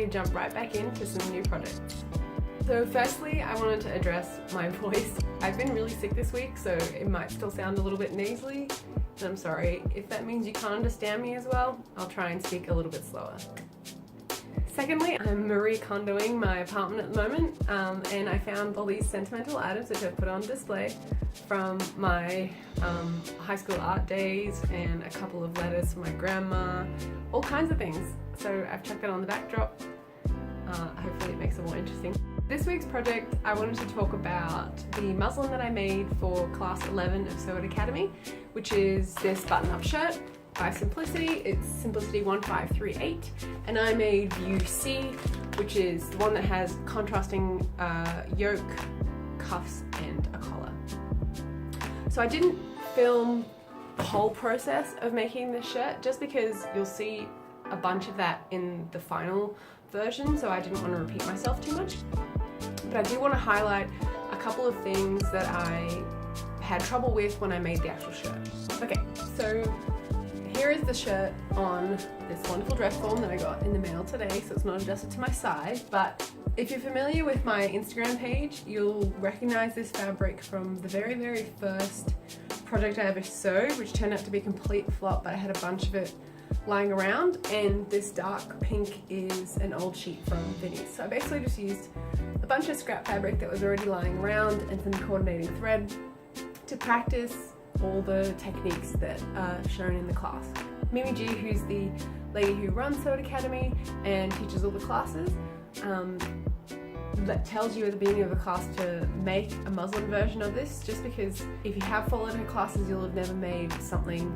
to jump right back into some new projects. So firstly, I wanted to address my voice. I've been really sick this week, so it might still sound a little bit nasally, and I'm sorry. If that means you can't understand me as well, I'll try and speak a little bit slower. Secondly, I'm Marie Kondoing my apartment at the moment, and I found all these sentimental items which I've put on display from my high school art days and a couple of letters from my grandma, all kinds of things. So I've chucked it on the backdrop. Hopefully it makes it more interesting. This week's project, I wanted to talk about the muslin that I made for class 11 of Sew It Academy, which is this button-up shirt by Simplicity. It's Simplicity 1538, and I made view C, which is the one that has contrasting yoke, cuffs, and a collar. So I didn't film the whole process of making this shirt just because you'll see a bunch of that in the final version, so I didn't want to repeat myself too much. But I do want to highlight a couple of things that I had trouble with when I made the actual shirt. Okay, so here is the shirt on this wonderful dress form that I got in the mail today, so it's not adjusted to my size, but if you're familiar with my Instagram page, you'll recognize this fabric from the very, very first project I ever sewed, which turned out to be a complete flop, but I had a bunch of it lying around, and this dark pink is an old sheet from Vinnies. So I basically just used a bunch of scrap fabric that was already lying around and some coordinating thread to practice all the techniques that are shown in the class. Mimi G, who's the lady who runs Sew It Academy and teaches all the classes, that tells you at the beginning of the class to make a muslin version of this, just because if you have followed her classes, you'll have never made something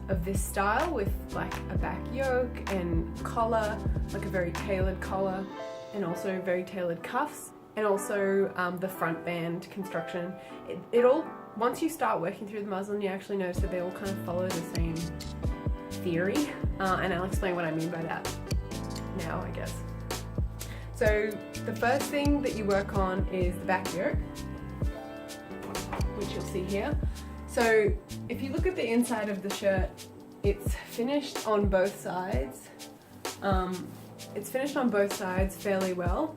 of this style with like a back yoke and collar, like a very tailored collar, and also very tailored cuffs, and also the front band construction. It all, once you start working through the muslin, you actually notice that they all kind of follow the same theory, and I'll explain what I mean by that now, I guess. So the first thing that you work on is the back yoke, which you'll see here. So if you look at the inside of the shirt, it's finished on both sides. It's finished on both sides fairly well.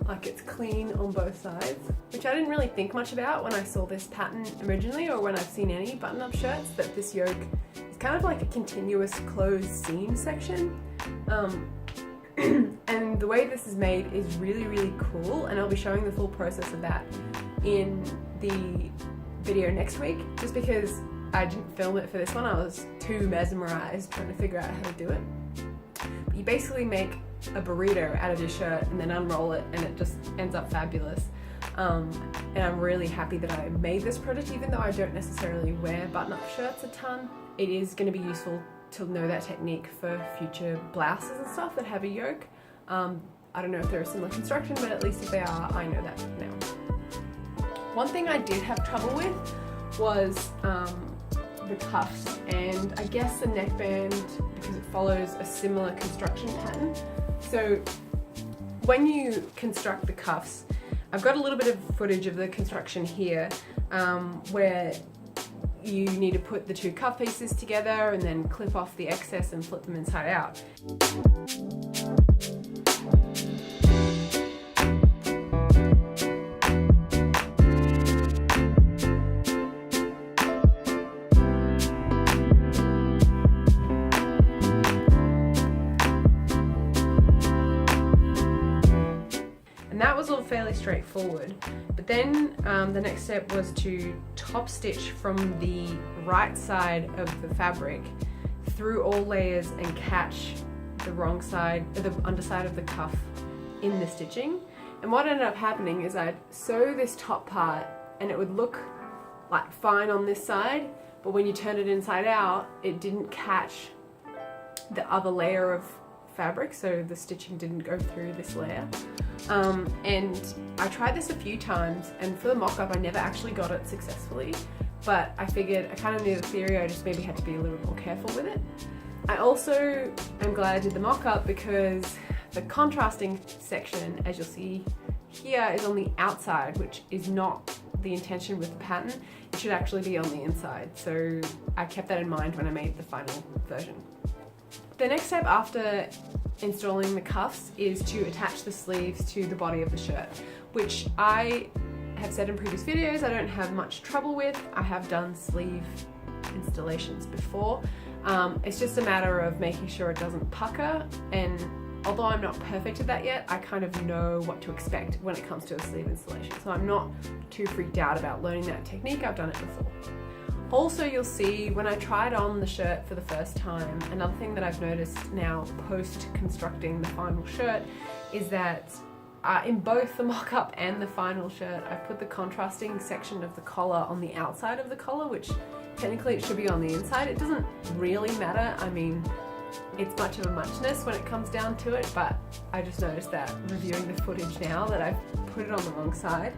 Like, it's clean on both sides, which I didn't really think much about when I saw this pattern originally, or when I've seen any button-up shirts, that this yoke is kind of like a continuous closed seam section. And the way this is made is really, really cool, and I'll be showing the full process of that in the video next week, just because I didn't film it for this one. I was too mesmerized trying to figure out how to do it. But you basically make a burrito out of your shirt and then unroll it, and it just ends up fabulous. And I'm really happy that I made this project, even though I don't necessarily wear button-up shirts a ton. It is going to be useful to know that technique for future blouses and stuff that have a yoke. I don't know if they're a similar construction, but at least if they are, I know that now. One thing I did have trouble with was the cuffs, and I guess the neckband, because it follows a similar construction pattern. So when you construct the cuffs, I've got a little bit of footage of the construction here, where you need to put the two cuff pieces together and then clip off the excess and flip them inside out. And that was all fairly straightforward. But then the next step was to top stitch from the right side of the fabric through all layers and catch the wrong side, the underside of the cuff in the stitching. And what ended up happening is I'd sew this top part and it would look like fine on this side, but when you turn it inside out, it didn't catch the other layer of fabric, so the stitching didn't go through this layer. And I tried this a few times, and for the mock-up I never actually got it successfully, but I figured I kind of knew the theory, I just maybe had to be a little more careful with it. I also am glad I did the mock-up because the contrasting section, as you'll see here, is on the outside, which is not the intention with the pattern. It should actually be on the inside, so I kept that in mind when I made the final version. The next step after installing the cuffs is to attach the sleeves to the body of the shirt, which I have said in previous videos I don't have much trouble with. I have done sleeve installations before. It's just a matter of making sure it doesn't pucker, and although I'm not perfect at that yet, I kind of know what to expect when it comes to a sleeve installation. So I'm not too freaked out about learning that technique. I've done it before. Also, you'll see when I tried on the shirt for the first time, another thing that I've noticed now post constructing the final shirt is that in both the mock-up and the final shirt, I've put the contrasting section of the collar on the outside of the collar, which technically it should be on the inside. It doesn't really matter. I mean, it's much of a muchness when it comes down to it, but I just noticed that reviewing the footage now that I've put it on the wrong side.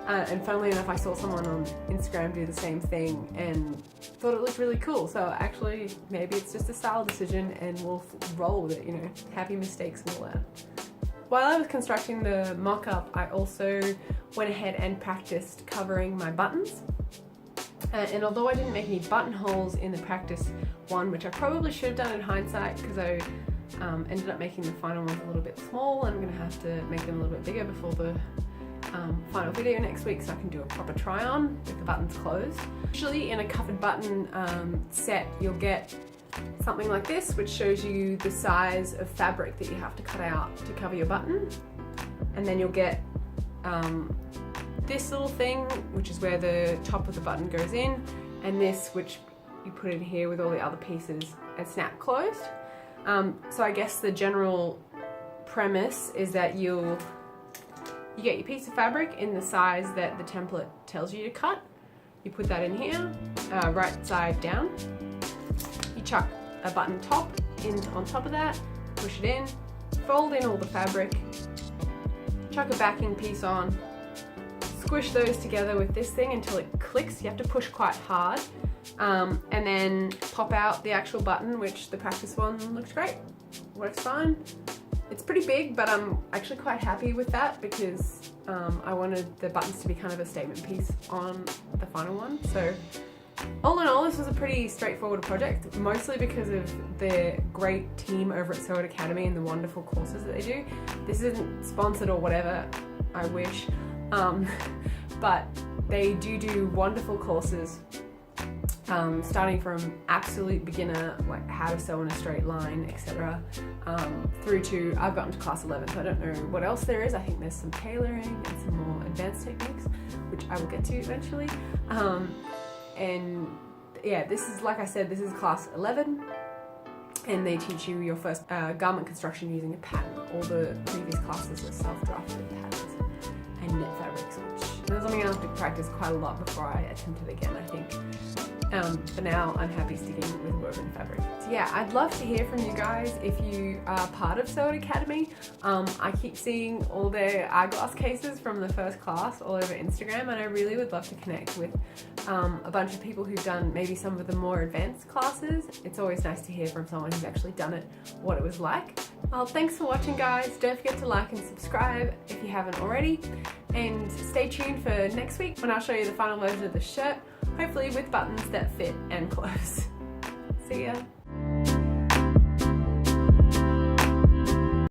And funnily enough, I saw someone on Instagram do the same thing and thought it looked really cool. So actually, maybe it's just a style decision and we'll roll with it, you know, happy mistakes and all that. While I was constructing the mock-up, I also went ahead and practiced covering my buttons. And although I didn't make any buttonholes in the practice one, which I probably should have done in hindsight because I ended up making the final ones a little bit small, and I'm going to have to make them a little bit bigger before the final video next week so I can do a proper try on with the buttons closed. Usually in a covered button set, you'll get something like this, which shows you the size of fabric that you have to cut out to cover your button. And then you'll get this little thing, which is where the top of the button goes in, and this, which you put in here with all the other pieces and snap closed. So I guess the general premise is that you get your piece of fabric in the size that the template tells you to cut. You put that in here, right side down. You chuck a button top in on top of that, push it in, fold in all the fabric, chuck a backing piece on, squish those together with this thing until it clicks. You have to push quite hard, and then pop out the actual button, which the practice one looks great, works fine. It's pretty big, but I'm actually quite happy with that because I wanted the buttons to be kind of a statement piece on the final one. So all in all, this was a pretty straightforward project, mostly because of the great team over at Sew It Academy and the wonderful courses that they do. This isn't sponsored or whatever, I wish, but they do wonderful courses, starting from absolute beginner, like how to sew in a straight line, etc., through to I've gotten to class 11, so I don't know what else there is. I think there's some tailoring and some more advanced techniques, which I will get to eventually. And yeah, this is, like I said, this is class 11, and they teach you your first garment construction using a pattern. All the previous classes are self-drafted patterns and knit fabrics, which is something I have to practice quite a lot before I attempt it again, I think. For now, I'm happy sticking with woven fabric. So yeah, I'd love to hear from you guys if you are part of Sew It Academy. I keep seeing all their eyeglass cases from the first class all over Instagram, and I really would love to connect with a bunch of people who've done maybe some of the more advanced classes. It's always nice to hear from someone who's actually done it, what it was like. Well, thanks for watching, guys. Don't forget to like and subscribe if you haven't already, and stay tuned for next week when I'll show you the final version of the shirt, hopefully with buttons that fit and close. See ya.